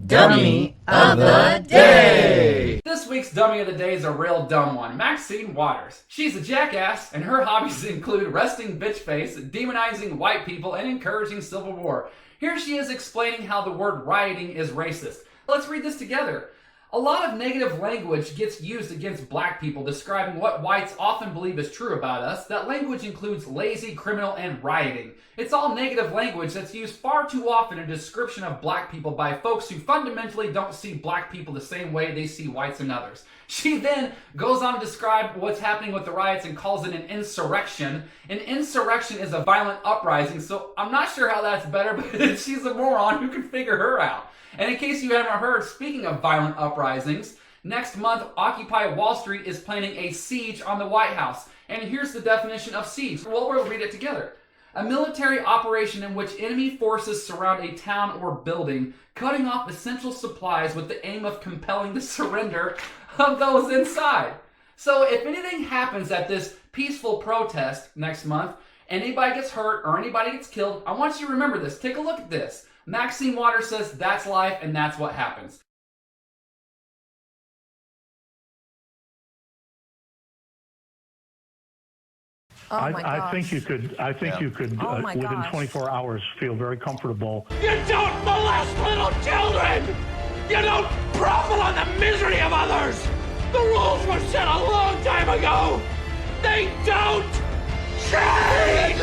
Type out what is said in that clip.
Dummy of the Day! This week's Dummy of the Day is a real dumb one. Maxine Waters. She's a jackass, and her hobbies include resting bitch face, demonizing white people, and encouraging civil war. Here she is explaining how the word rioting is racist. Let's read this together. A lot of negative language gets used against black people describing what whites often believe is true about us. That language includes lazy, criminal, and rioting. It's all negative language that's used far too often in a description of black people by folks who fundamentally don't see black people the same way they see whites and others. She then goes on to describe what's happening with the riots and calls it an insurrection. An insurrection is a violent uprising, so I'm not sure how that's better, but she's a moron. Who can figure her out? And in case you haven't heard, speaking of violent uprisings, next month, Occupy Wall Street is planning a siege on the White House. And here's the definition of siege. Well, we'll read it together. A military operation in which enemy forces surround a town or building, cutting off essential supplies with the aim of compelling the surrender of those inside. So if anything happens at this peaceful protest next month, anybody gets hurt or anybody gets killed, I want you to remember this. Take a look at this. Maxine Waters says that's life and that's what happens. I think you could. Within 24 hours, feel very comfortable. You don't molest little children. You don't profit on the misery of others. The rules were set a long time ago. They don't change.